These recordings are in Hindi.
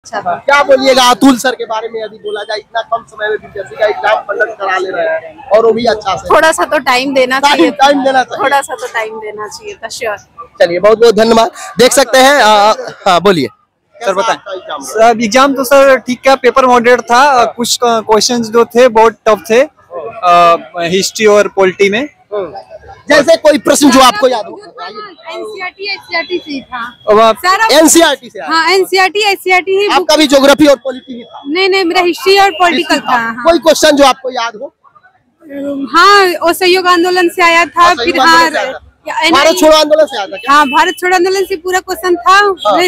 क्या बोलिएगा अतुल सर के बारे में? यदि बोला जाए इतना कम समय में बीपीएससी का एग्जाम कंडक्ट करा ले रहे हैं और वो भी अच्छा से। थोड़ा सा तो टाइम देना चाहिए, टाइम देना चाहिए, थोड़ा सा तो टाइम देना चाहिए था। श्योर। चलिए बहुत बहुत धन्यवाद। देख सकते हैं हाँ बोलिए सर बताएं। सर एग्जाम तो सर ठीक है, पेपर मॉडरेट था। कुछ क्वेश्चंस जो थे बहुत टफ थे हिस्ट्री और पॉलिटी में। जैसे कोई प्रश्न जो आपको याद हो? एनसीईआरटी से था एनसीईआरटी से? हाँ एनसीईआरटी ही। आपका भी ज्योग्राफी और पॉलिटी ही था? नहीं मेरा हिस्ट्री और पॉलिटिकल था। कोई क्वेश्चन जो आपको याद हो? हाँ असहयोग आंदोलन से आया था। फिर हाँ भारत छोड़ो आंदोलन से आया था? हाँ भारत छोड़ो आंदोलन से पूरा क्वेश्चन था।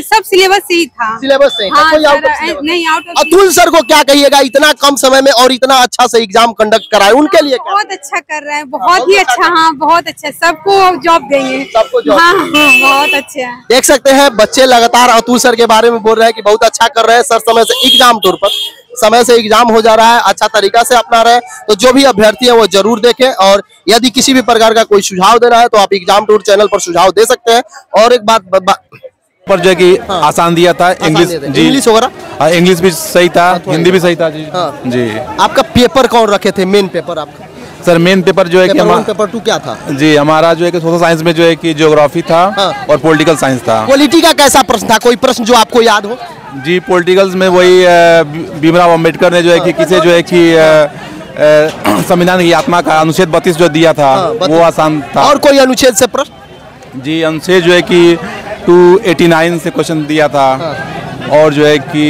सब सिलेबस से ही था। सिलेबस से? हाँ, कोई आउट नहीं आउट। अतुल सर को क्या कहिएगा, इतना कम समय में और इतना अच्छा से एग्जाम कंडक्ट कराए, उनके लिए बहुत अच्छा कर रहे हैं, बहुत ही अच्छा। हाँ बहुत अच्छा, सबको जॉब देंगे, सबको जॉब। हाँ बहुत अच्छे हैं। देख सकते हैं बच्चे लगातार अतुल सर के बारे में बोल रहे हैं कि बहुत अच्छा कर रहे हैं सर। समय से एग्जाम टूर पर समय से एग्जाम हो जा रहा है, अच्छा तरीका से अपना रहे। तो जो भी अभ्यर्थी है वो जरूर देखें और यदि किसी भी प्रकार का कोई सुझाव देना है तो आप एग्जाम टूर चैनल पर सुझाव दे सकते हैं। और एक बात पर जो है कि आसान दिया था इंग्लिश जी, इंग्लिश वगैरह इंग्लिश भी सही था, हिंदी भी सही था जी। जी आपका पेपर कौन रखे थे? मेन पेपर आपका? सर मेन पेपर जो है कि हमारा पेपर 2 क्या था? जी हमारा जो है कि सोशल साइंस में जो है कि ज्योग्राफी था और पॉलिटिकल साइंस था। पॉलिटी का कैसा प्रश्न था? कोई प्रश्न जो आपको याद हो? जी पॉलिटिकल्स में वही भीमराव अम्बेडकर ने जो है कि किसे जो है कि संविधान की आत्मा का अनुच्छेद 32 जो दिया था वो आसान था। और कोई अनुच्छेद से प्रश्न? जी अनुच्छेद जो है कि 289 से क्वेश्चन दिया था और जो है कि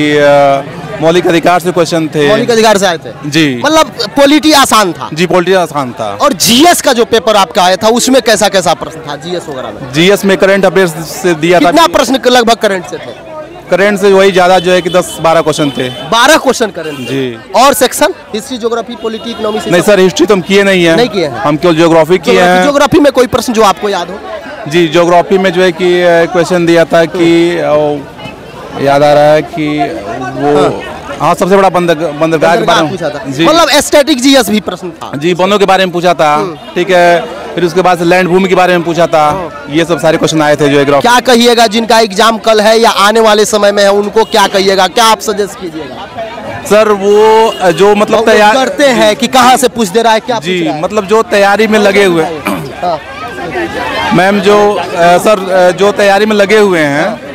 मौलिक अधिकार से क्वेश्चन थे। मौलिक अधिकार से आए थे जी। मतलब पॉलिटी आसान था? जी पॉलिटी आसान था। और जीएस का जो पेपर आपका आया था उसमें कैसा कैसा प्रश्न था जीएस वगैरह में? जीएस में करंट अफेयर्स से दिया था। कितना प्रश्न लगभग करंट से थे? करंट से वही ज्यादा जो है कि 10-12 क्वेश्चन थे। 12 क्वेश्चन करंट जी। और section history geography polity economics? नहीं सर हिस्ट्री तो हम किए नहीं है। नहीं किए हैं? हम केवल ज्योग्राफी किए हैं। ज्योग्राफी में कोई प्रश्न जो आपको याद हो? जी ज्योग्राफी में जो है कि क्वेश्चन दिया था कि याद आ रहा है कि वो हाँ सबसे बड़ा बंदरगाह के बारे में पूछा था। मतलब स्टैटिक जीएस भी प्रश्न था? जी वनों के बारे में पूछा था। ठीक है फिर उसके बाद लैंड भूमि के बारे में पूछा था। ये सब सारे क्वेश्चन आए थे जो। क्या कहिएगा जिनका एग्जाम कल है या आने वाले समय में है उनको क्या कहिएगा, क्या आप सजेस्ट कीजिएगा? सर वो जो मतलब तैयार करते हैं कि कहाँ से पूछ दे रहा है क्या जी मतलब जो तैयारी में लगे हुए मैम जो सर जो तैयारी में लगे हुए हैं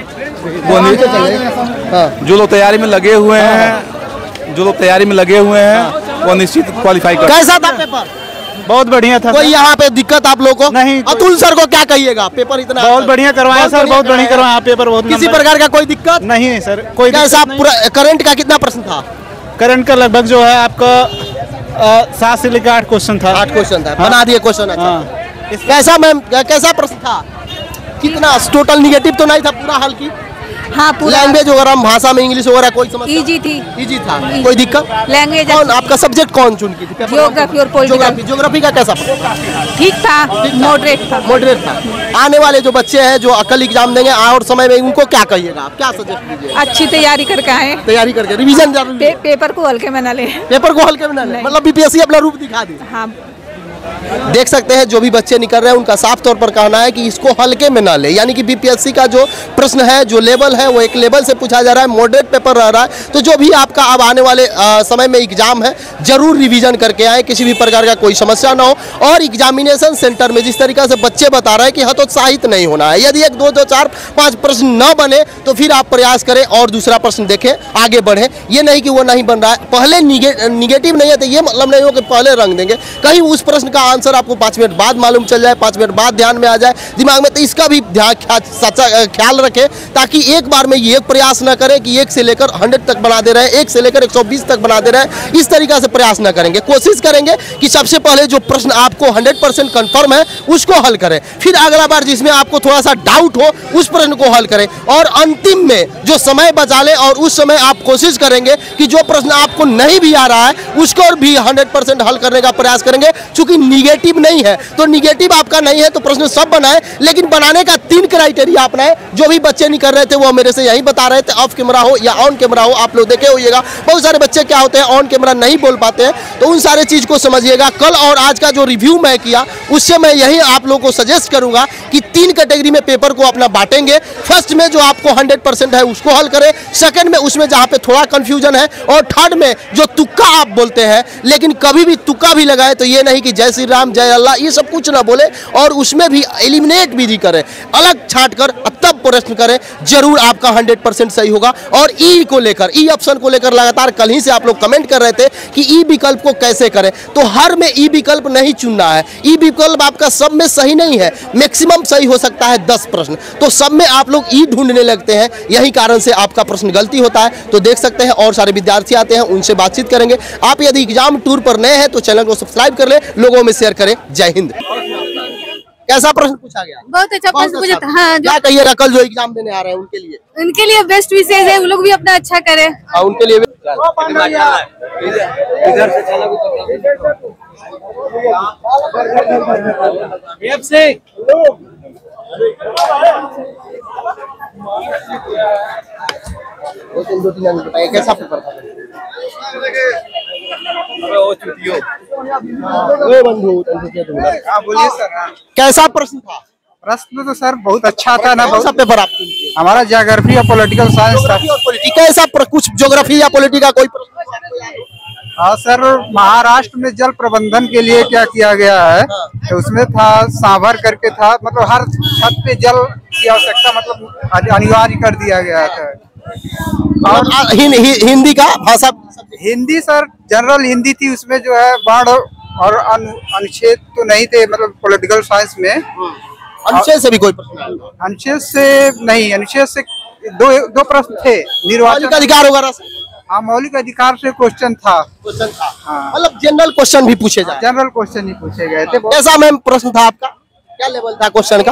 वो जो लोग तैयारी में लगे हुए हैं वो निश्चित क्वालिफाई कर। कैसा था पेपर? बहुत बढ़िया था। कोई यहाँ पे दिक्कत आप लोगों को नहीं? अतुल सर को क्या कहिएगा? पेपर इतना बहुत बढ़िया करवाया सर, बहुत बढ़िया करवाया पेपर। बहुत किसी प्रकार का कोई दिक्कत नहीं सर? कोई कैसा पूरा करंट का कितना प्रश्न था? करंट का लगभग जो है आपका 7 से लेकर 8 क्वेश्चन था। 8 क्वेश्चन था? बना दिए क्वेश्चन? अच्छा कैसा मैम कैसा प्रश्न था? कितना टोटल निगेटिव तो नहीं था? पूरा हल की? हाँ पूरा। लैंग्वेज वगैरह भाषा में इंग्लिश वगैरह कोई समस्या? इजी थी। इजी था? कोई दिक्कत? लैंग्वेज कौन आपका सब्जेक्ट कौन चुन की थी? ज्योग्राफी और पॉलिटिकल। ज्योग्राफी का कैसा? ठीक था, मॉडरेट था। मॉडरेट था। आने वाले जो बच्चे हैं जो अकल एग्जाम देंगे और समय में उनको क्या कहिएगा आप? क्या सजेस्ट कीजिएगा? अच्छी तैयारी करके आए, तैयारी करके रिवीजन जरूरी। पेपर को हल्के में ना ले, पेपर को हल्के में ना ले, मतलब बीपीएससी अपना रूप दिखा दी। हाँ देख सकते हैं जो भी बच्चे निकल रहे हैं उनका साफ तौर पर कहना है कि इसको हल्के में ना ले, यानी कि बीपीएससी का जो प्रश्न है जो लेवल है वो एक लेवल से पूछा जा रहा है, मॉडरेट पेपर रह रहा है। तो जो भी आपका अब आने वाले समय में एग्जाम है जरूर रिवीजन करके आए, किसी भी प्रकार का कोई समस्या ना हो। और एग्जामिनेशन सेंटर में जिस तरीके से बच्चे बता रहे हैं कि हतोत्साहित नहीं होना है। यदि 1 2 2 4 5 प्रश्न न बने तो फिर आप प्रयास करें और दूसरा प्रश्न देखें, आगे बढ़े। ये नहीं कि वो नहीं बन रहा है, पहले निगेटिव नहीं है तो ये मतलब नहीं हो कि पहले रंग देंगे। कहीं उस प्रश्न का आंसर आपको 5 मिनट बाद मालूम चल जाए, 5 मिनट बाद ध्यान में आ जाए दिमाग में, तो इसका भी ख्याल रखें ताकि एक बार में ये प्रयास न करें कि 1 से लेकर 100 तक बना दे रहे हैं, 1 से लेकर 120 तक बना दे रहे हैं। इस तरीका से प्रयास न करेंगे। कोशिश करेंगे कि सबसे पहले जो प्रश्न आपको 100% कंफर्म है उसको हल करें, फिर अगला बार जिसमें आपको थोड़ा सा डाउट हो उस प्रश्न को हल करें और अंतिम में जो समय बचा ले और उस समय आप कोशिश करेंगे कि जो प्रश्न आपको नहीं भी आ रहा है उसको भी 100% हल करने का प्रयास करेंगे। चूंकि निगेटिव नहीं है तो निगेटिव आपका नहीं है तो प्रश्न सब बनाए, लेकिन बनाने का 3 क्राइटेरिया अपनाए। जो भी बच्चे नहीं कर रहे थे वो मेरे से यही बता रहे थे, ऑफ कैमरा हो या ऑन कैमरा हो, आप लोग देखे होइएगा बहुत सारे बच्चे क्या होते हैं ऑन कैमरा नहीं बोल पाते हैं, तो उन सारे चीज को समझिएगा। कल और आज का जो रिव्यू मैं किया उससे मैं यही आप लोगों को सजेस्ट करूंगा कि 3 कैटेगरी में पेपर को अपना बांटेंगे। फर्स्ट में जो आपको 100% है उसको हल करें, सेकंड में उसमें जहां पे थोड़ा कंफ्यूजन है, और थर्ड में जो तुक्का आप बोलते हैं, लेकिन कभी भी तुक्का भी लगाए तो ये नहीं कि जय श्री राम जय अल्लाह ये सब कुछ ना बोले, और उसमें भी एलिमिनेट भी नहीं करें, अलग छाट कर तब प्रश्न करें, जरूर आपका 100% सही होगा। और ई को लेकर, ई ऑप्शन को लेकर लगातार कल ही से आप लोग कमेंट कर रहे थे कि ई विकल्प को कैसे करें, तो हर में ई विकल्प नहीं चुनना है। ई विकल्प आपका सब में सही नहीं है, मैक्सिमम सही हो सकता है 10 प्रश्न, तो सब में आप लोग ई ढूंढने लगते हैं, यही कारण से आपका प्रश्न गलती होता है। तो देख सकते हैं और सारे विद्यार्थी आते हैं, उनसे बातचीत करेंगे। आप यदि एग्जाम टूर पर नए हैं तो चैनल को सब्सक्राइब कर ले, लोगों में शेयर करें। जय हिंद। कैसा प्रश्न पूछा गया? बहुत अच्छा प्रश्न पूछा था। हाँ, क्या कहिएगा कल जो एग्जाम देने आ रहे हैं उनके लिए बेस्ट विशेष है, वो लोग भी अपना अच्छा करें। उनके लिए कैसा पेपर था? बोलिए सर। कैसा प्रश्न था? प्रश्न तो सर बहुत अच्छा था ना। कौन सा पेपर आप? हमारा ज्योग्राफी और पॉलिटिकल साइंस था। कैसा कुछ ज्योग्राफी या पॉलिटी का कोई प्रश्न? हाँ सर, महाराष्ट्र में जल प्रबंधन के लिए क्या किया गया है, तो उसमें था सांभर करके था, मतलब हर छत पे जल की आवश्यकता मतलब अनिवार्य कर दिया गया था। और हिंदी का भाषा? हिंदी सर जनरल हिंदी थी, उसमें जो है वर्ण और अनुच्छेद तो नहीं थे, मतलब पॉलिटिकल साइंस में। अनुच्छेद से भी कोई प्रश्न? अनुच्छेद से नहीं, अनुच्छेद से दो प्रश्न थे। निर्वाचन अधिकार वगैरह से? हाँ, मौलिक अधिकार से क्वेश्चन था। हाँ। मतलब जनरल क्वेश्चन भी पूछे जाए? जनरल क्वेश्चन ही पूछे गए थे। कैसा मैम प्रश्न था आपका? क्या लेवल था क्वेश्चन का?